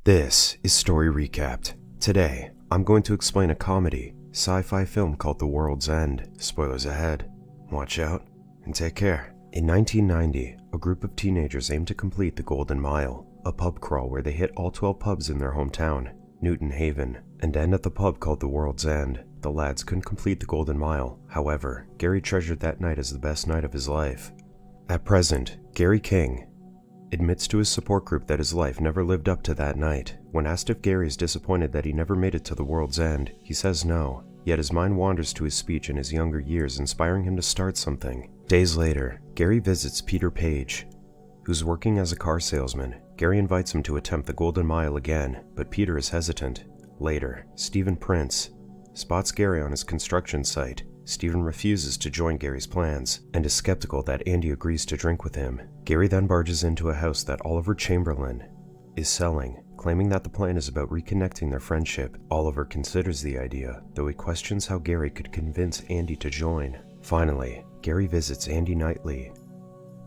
This is Story Recapped. Today, I'm going to explain a comedy, sci-fi film called The World's End. Spoilers ahead. Watch out, and take care. In 1990, a group of teenagers aimed to complete the Golden Mile, a pub crawl where they hit all 12 pubs in their hometown, Newton Haven, and end at the pub called The World's End. The lads couldn't complete the Golden Mile. However, Gary treasured that night as the best night of his life. At present, Gary King admits to his support group that his life never lived up to that night. When asked if Gary is disappointed that he never made it to the world's end, he says no, yet his mind wanders to his speech in his younger years, inspiring him to start something. Days later, Gary visits Peter Page, who's working as a car salesman. Gary invites him to attempt the Golden Mile again, but Peter is hesitant. Later, Stephen Prince spots Gary on his construction site. Stephen refuses to join Gary's plans, and is skeptical that Andy agrees to drink with him. Gary then barges into a house that Oliver Chamberlain is selling, claiming that the plan is about reconnecting their friendship. Oliver considers the idea, though he questions how Gary could convince Andy to join. Finally, Gary visits Andy nightly,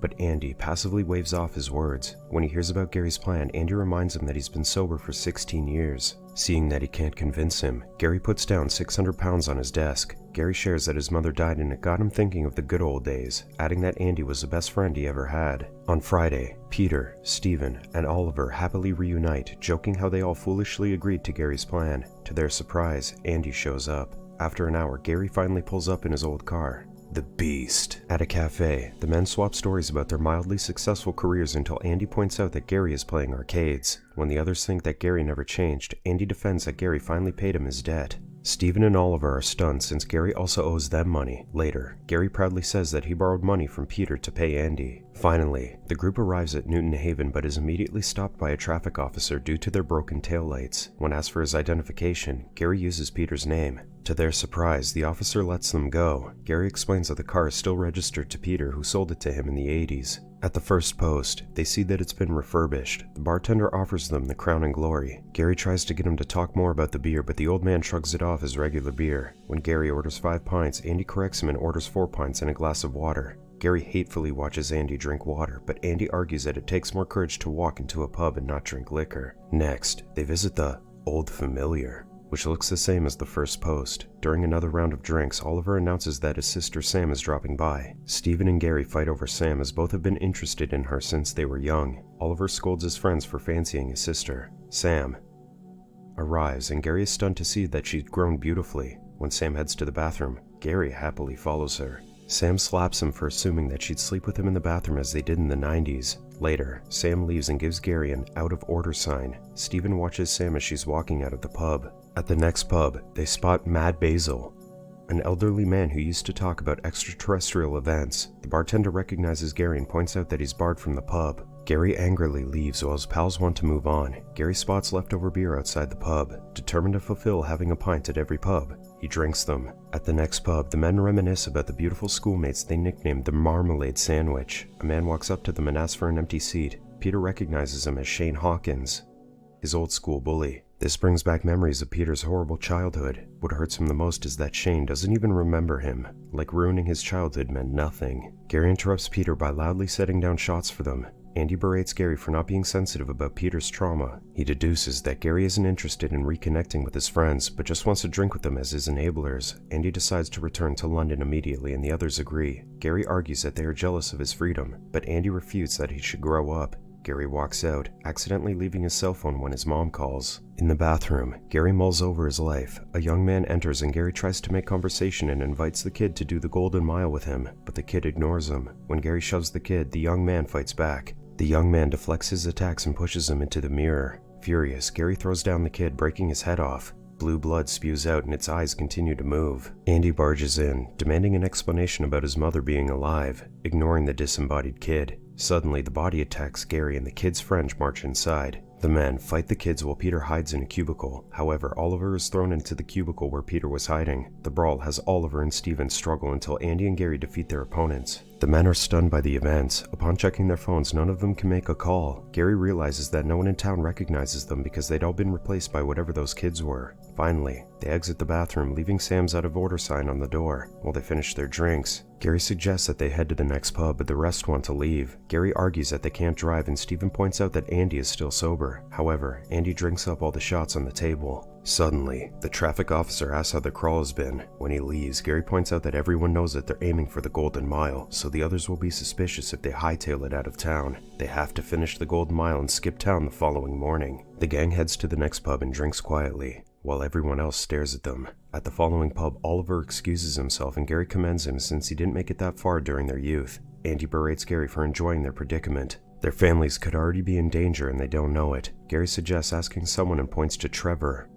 but Andy passively waves off his words. When he hears about Gary's plan, Andy reminds him that he's been sober for 16 years. Seeing that he can't convince him, Gary puts down 600 pounds on his desk. Gary shares that his mother died and it got him thinking of the good old days, adding that Andy was the best friend he ever had. On Friday, Peter, Stephen, and Oliver happily reunite, joking how they all foolishly agreed to Gary's plan. To their surprise, Andy shows up. After an hour, Gary finally pulls up in his old car, the Beast. At a cafe, the men swap stories about their mildly successful careers until Andy points out that Gary is playing arcades. When the others think that Gary never changed, Andy defends that Gary finally paid him his debt. Stephen and Oliver are stunned since Gary also owes them money. Later, Gary proudly says that he borrowed money from Peter to pay Andy. Finally, the group arrives at Newton Haven but is immediately stopped by a traffic officer due to their broken taillights. When asked for his identification, Gary uses Peter's name. To their surprise, the officer lets them go. Gary explains that the car is still registered to Peter, who sold it to him in the 80s. At the first post, they see that it's been refurbished. The bartender offers them the Crown and Glory. Gary tries to get him to talk more about the beer, but the old man shrugs it off as regular beer. When Gary orders 5 pints, Andy corrects him and orders 4 pints and a glass of water. Gary hatefully watches Andy drink water, but Andy argues that it takes more courage to walk into a pub and not drink liquor. Next, they visit the Old Familiar, which looks the same as the first post. During another round of drinks, Oliver announces that his sister Sam is dropping by. Stephen and Gary fight over Sam as both have been interested in her since they were young. Oliver scolds his friends for fancying his sister. Sam arrives, and Gary is stunned to see that she's grown beautifully. When Sam heads to the bathroom, Gary happily follows her. Sam slaps him for assuming that she'd sleep with him in the bathroom as they did in the 90s. Later, Sam leaves and gives Gary an out of order sign. Stephen watches Sam as she's walking out of the pub. At the next pub, they spot Mad Basil, an elderly man who used to talk about extraterrestrial events. The bartender recognizes Gary and points out that he's barred from the pub. Gary angrily leaves while his pals want to move on. Gary spots leftover beer outside the pub. Determined to fulfill having a pint at every pub, he drinks them. At the next pub, the men reminisce about the beautiful schoolmates they nicknamed the Marmalade Sandwich. A man walks up to them and asks for an empty seat. Peter recognizes him as Shane Hawkins, his old school bully. This brings back memories of Peter's horrible childhood. What hurts him the most is that Shane doesn't even remember him, like ruining his childhood meant nothing. Gary interrupts Peter by loudly setting down shots for them. Andy berates Gary for not being sensitive about Peter's trauma. He deduces that Gary isn't interested in reconnecting with his friends, but just wants to drink with them as his enablers. Andy decides to return to London immediately, and the others agree. Gary argues that they are jealous of his freedom, but Andy refutes that he should grow up. Gary walks out, accidentally leaving his cell phone when his mom calls. In the bathroom, Gary mulls over his life. A young man enters and Gary tries to make conversation and invites the kid to do the Golden Mile with him, but the kid ignores him. When Gary shoves the kid, the young man fights back. The young man deflects his attacks and pushes him into the mirror. Furious, Gary throws down the kid, breaking his head off. Blue blood spews out and its eyes continue to move. Andy barges in, demanding an explanation about his mother being alive, ignoring the disembodied kid. Suddenly, the body attacks Gary and the kid's friends march inside. The men fight the kids while Peter hides in a cubicle. However, Oliver is thrown into the cubicle where Peter was hiding. The brawl has Oliver and Stephen struggle until Andy and Gary defeat their opponents. The men are stunned by the events. Upon checking their phones, none of them can make a call. Gary realizes that no one in town recognizes them because they'd all been replaced by whatever those kids were. Finally, they exit the bathroom, leaving Sam's out of order sign on the door while they finish their drinks. Gary suggests that they head to the next pub, but the rest want to leave. Gary argues that they can't drive, and Steven points out that Andy is still sober. However, Andy drinks up all the shots on the table. Suddenly, the traffic officer asks how the crawl has been. When he leaves, Gary points out that everyone knows that they're aiming for the Golden Mile, so the others will be suspicious if they hightail it out of town. They have to finish the Golden Mile and skip town the following morning. The gang heads to the next pub and drinks quietly, while everyone else stares at them. At the following pub, Oliver excuses himself and Gary commends him since he didn't make it that far during their youth. Andy berates Gary for enjoying their predicament. Their families could already be in danger and they don't know it. Gary suggests asking someone and points to Trevor,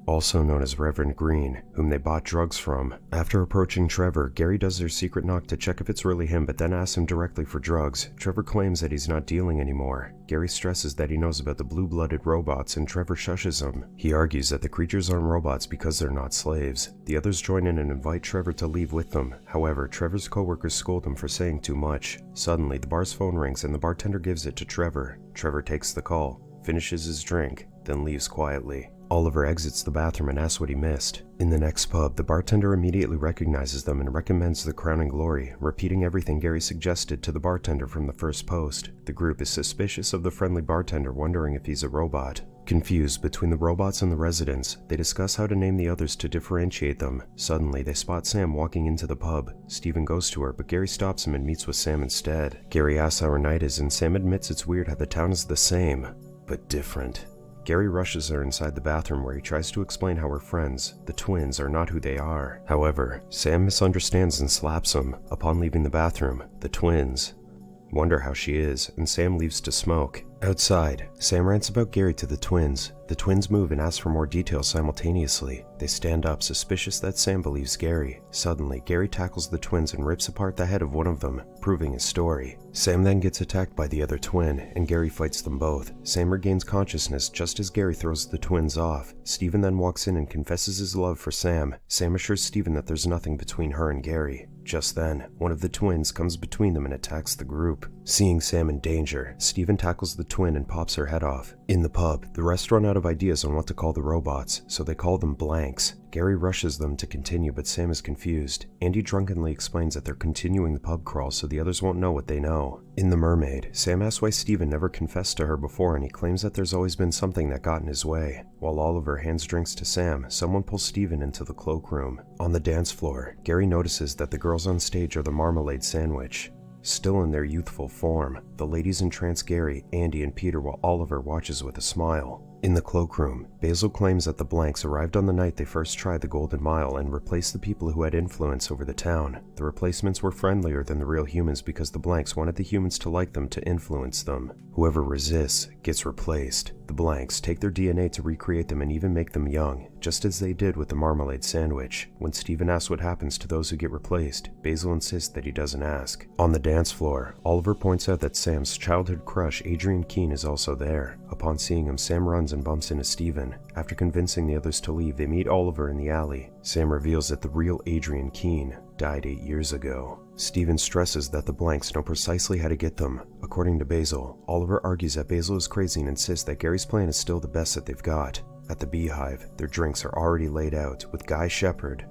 also known as Reverend Green, whom they bought drugs from. After approaching Trevor, Gary does their secret knock to check if it's really him, but then asks him directly for drugs. Trevor claims that he's not dealing anymore. Gary stresses that he knows about the blue-blooded robots, and Trevor shushes him. He argues that the creatures aren't robots because they're not slaves. The others join in and invite Trevor to leave with them. However, Trevor's co-workers scold him for saying too much. Suddenly, the bar's phone rings and the bartender gives it to Trevor. Trevor takes the call, finishes his drink, then leaves quietly. Oliver exits the bathroom and asks what he missed. In the next pub, the bartender immediately recognizes them and recommends the Crowning Glory, repeating everything Gary suggested to the bartender from the first post. The group is suspicious of the friendly bartender, wondering if he's a robot. Confused between the robots and the residents, they discuss how to name the others to differentiate them. Suddenly, they spot Sam walking into the pub. Steven goes to her, but Gary stops him and meets with Sam instead. Gary asks how her night is, and Sam admits it's weird how the town is the same, but different. Gary rushes her inside the bathroom where he tries to explain how her friends, the twins, are not who they are. However, Sam misunderstands and slaps him. Upon leaving the bathroom, the twins wonder how she is, and Sam leaves to smoke. Outside, Sam rants about Gary to the twins. The twins move and ask for more details simultaneously. They stand up, suspicious that Sam believes Gary. Suddenly, Gary tackles the twins and rips apart the head of one of them, proving his story. Sam then gets attacked by the other twin, and Gary fights them both. Sam regains consciousness just as Gary throws the twins off. Steven then walks in and confesses his love for Sam. Sam assures Steven that there's nothing between her and Gary. Just then, one of the twins comes between them and attacks the group. Seeing Sam in danger, Steven tackles the twin and pops her head off. In the pub, the rest run out of ideas on what to call the robots, so they call them blanks. Gary rushes them to continue, but Sam is confused. Andy drunkenly explains that they're continuing the pub crawl so the others won't know what they know. In The Mermaid, Sam asks why Steven never confessed to her before, and he claims that there's always been something that got in his way. While Oliver hands drinks to Sam, someone pulls Steven into the cloakroom. On the dance floor, Gary notices that the girls on stage are the Marmalade Sandwich. Still in their youthful form, the ladies entrance Gary, Andy, and Peter while Oliver watches with a smile. In the cloakroom, Basil claims that the blanks arrived on the night they first tried the Golden Mile and replaced the people who had influence over the town. The replacements were friendlier than the real humans because the blanks wanted the humans to like them to influence them. Whoever resists gets replaced. The blanks take their DNA to recreate them and even make them young, just as they did with the Marmalade Sandwich. When Steven asks what happens to those who get replaced, Basil insists that he doesn't ask. On the dance floor, Oliver points out that Sam's childhood crush, Adrian Keene, is also there. Upon seeing him, Sam runs and bumps into Steven. After convincing the others to leave, they meet Oliver in the alley. Sam reveals that the real Adrian Keene died 8 years ago. Steven stresses that the blanks know precisely how to get them. According to Basil, Oliver argues that Basil is crazy and insists that Gary's plan is still the best that they've got. At the Beehive, their drinks are already laid out, with Guy Shepherd,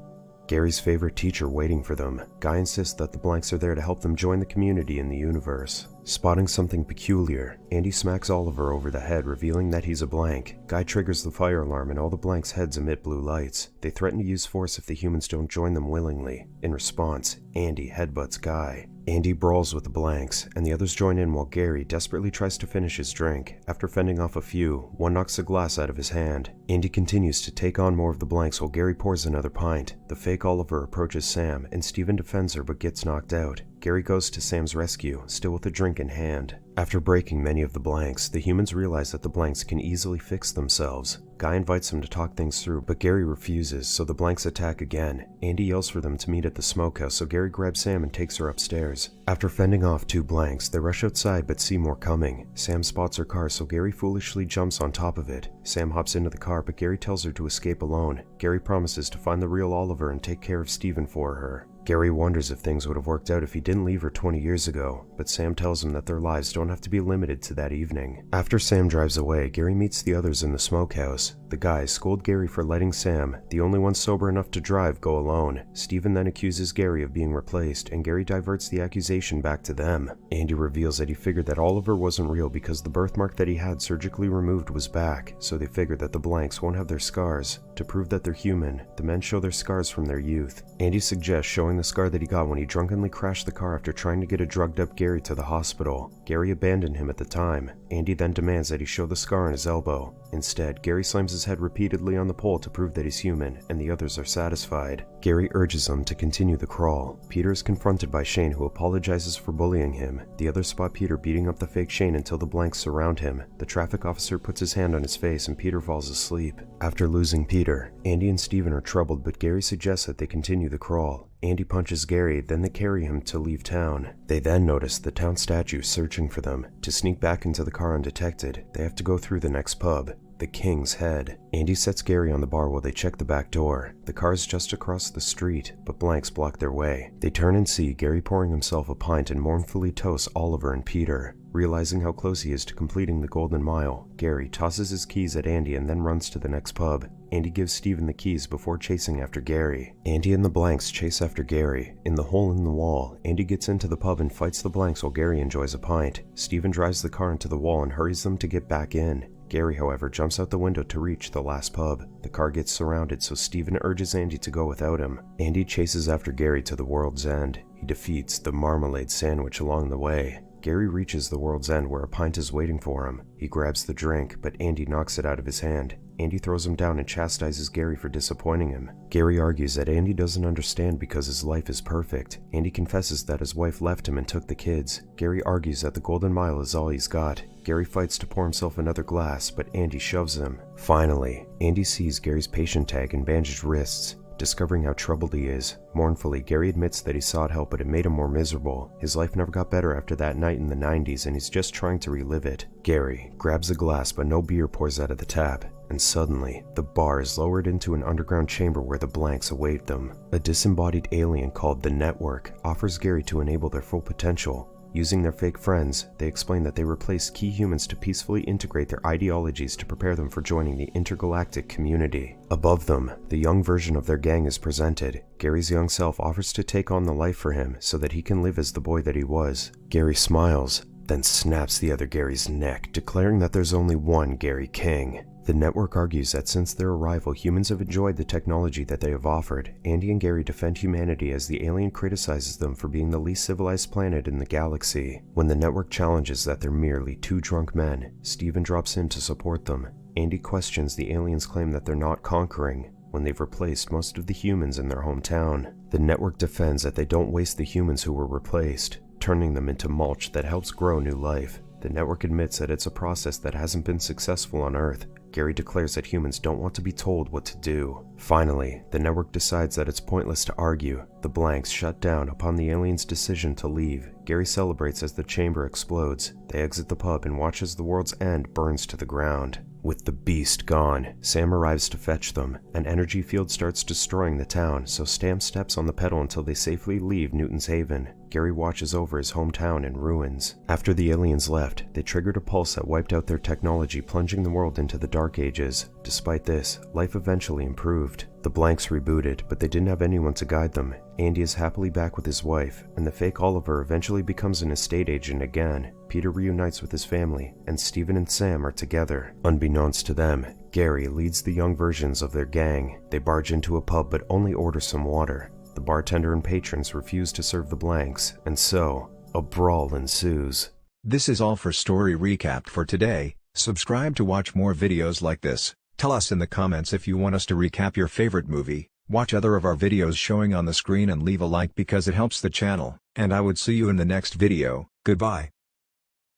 Gary's favorite teacher, waiting for them. Guy insists that the blanks are there to help them join the community in the universe. Spotting something peculiar, Andy smacks Oliver over the head, revealing that he's a blank. Guy triggers the fire alarm and all the blanks' heads emit blue lights. They threaten to use force if the humans don't join them willingly. In response, Andy headbutts Guy. Andy brawls with the blanks, and the others join in while Gary desperately tries to finish his drink. After fending off a few, one knocks a glass out of his hand. Andy continues to take on more of the blanks while Gary pours another pint. The fake Oliver approaches Sam, and Steven defends her but gets knocked out. Gary goes to Sam's rescue, still with a drink in hand. After breaking many of the blanks, the humans realize that the blanks can easily fix themselves. Guy invites him to talk things through, but Gary refuses, so the blanks attack again. Andy yells for them to meet at the smokehouse, so Gary grabs Sam and takes her upstairs. After fending off 2 blanks, they rush outside but see more coming. Sam spots her car, so Gary foolishly jumps on top of it. Sam hops into the car, but Gary tells her to escape alone. Gary promises to find the real Oliver and take care of Steven for her. Gary wonders if things would have worked out if he didn't leave her 20 years ago, but Sam tells him that their lives don't have to be limited to that evening. After Sam drives away, Gary meets the others in the smokehouse. The guys scold Gary for letting Sam, the only one sober enough to drive, go alone. Steven then accuses Gary of being replaced, and Gary diverts the accusation back to them. Andy reveals that he figured that Oliver wasn't real because the birthmark that he had surgically removed was back, so they figured that the blanks won't have their scars. To prove that they're human, the men show their scars from their youth. Andy suggests showing the scar that he got when he drunkenly crashed the car after trying to get a drugged up Gary to the hospital. Gary abandoned him at the time. Andy then demands that he show the scar on his elbow. Instead, Gary slams his head repeatedly on the pole to prove that he's human, and the others are satisfied. Gary urges them to continue the crawl. Peter is confronted by Shane, who apologizes for bullying him. The others spot Peter beating up the fake Shane until the blanks surround him. The traffic officer puts his hand on his face and Peter falls asleep. After losing Peter, Andy and Steven are troubled, but Gary suggests that they continue the crawl. Andy punches Gary, then they carry him to leave town. They then notice the town statue searching for them. To sneak back into the car undetected, they have to go through the next pub, the King's Head. Andy sets Gary on the bar while they check the back door. The car is just across the street, but blanks block their way. They turn and see Gary pouring himself a pint and mournfully toasts Oliver and Peter. Realizing how close he is to completing the Golden Mile, Gary tosses his keys at Andy and then runs to the next pub. Andy gives Steven the keys before chasing after Gary. Andy and the blanks chase after Gary. In the hole in the wall, Andy gets into the pub and fights the blanks while Gary enjoys a pint. Steven drives the car into the wall and hurries them to get back in. Gary, however, jumps out the window to reach the last pub. The car gets surrounded, so Steven urges Andy to go without him. Andy chases after Gary to the World's End. He defeats the marmalade sandwich along the way. Gary reaches the World's End where a pint is waiting for him. He grabs the drink, but Andy knocks it out of his hand. Andy throws him down and chastises Gary for disappointing him. Gary argues that Andy doesn't understand because his life is perfect. Andy confesses that his wife left him and took the kids. Gary argues that the Golden Mile is all he's got. Gary fights to pour himself another glass, but Andy shoves him. Finally, Andy sees Gary's patient tag and bandaged wrists. Discovering how troubled he is, mournfully, Gary admits that he sought help, but it made him more miserable. His life never got better after that night in the 90s, and he's just trying to relive it. Gary grabs a glass, but no beer pours out of the tap. And suddenly, the bar is lowered into an underground chamber where the blanks await them. A disembodied alien called the Network offers Gary to enable their full potential. Using their fake friends, they explain that they replaced key humans to peacefully integrate their ideologies to prepare them for joining the intergalactic community. Above them, the young version of their gang is presented. Gary's young self offers to take on the life for him so that he can live as the boy that he was. Gary smiles, then snaps the other Gary's neck, declaring that there's only one Gary King. The network argues that since their arrival, humans have enjoyed the technology that they have offered. Andy and Gary defend humanity as the alien criticizes them for being the least civilized planet in the galaxy. When the network challenges that they're merely two drunk men, Steven drops in to support them. Andy questions the aliens' claim that they're not conquering, when they've replaced most of the humans in their hometown. The network defends that they don't waste the humans who were replaced, turning them into mulch that helps grow new life. The network admits that it's a process that hasn't been successful on Earth. Gary declares that humans don't want to be told what to do. Finally, the network decides that it's pointless to argue. The blanks shut down upon the aliens' decision to leave. Gary celebrates as the chamber explodes. They exit the pub and watch as the World's End burns to the ground. With the beast gone, Sam arrives to fetch them. An energy field starts destroying the town, so Sam steps on the pedal until they safely leave Newton's Haven. Gary watches over his hometown in ruins. After the aliens left, they triggered a pulse that wiped out their technology, plunging the world into the Dark Ages. Despite this, life eventually improved. The blanks rebooted, but they didn't have anyone to guide them. Andy is happily back with his wife, and the fake Oliver eventually becomes an estate agent again. Peter reunites with his family, and Steven and Sam are together. Unbeknownst to them, Gary leads the young versions of their gang. They barge into a pub but only order some water. The bartender and patrons refuse to serve the blanks, and so, a brawl ensues. This is all for Story Recapped for today. Subscribe to watch more videos like this. Tell us in the comments if you want us to recap your favorite movie. Watch other of our videos showing on the screen and leave a like because it helps the channel. And I would see you in the next video. Goodbye.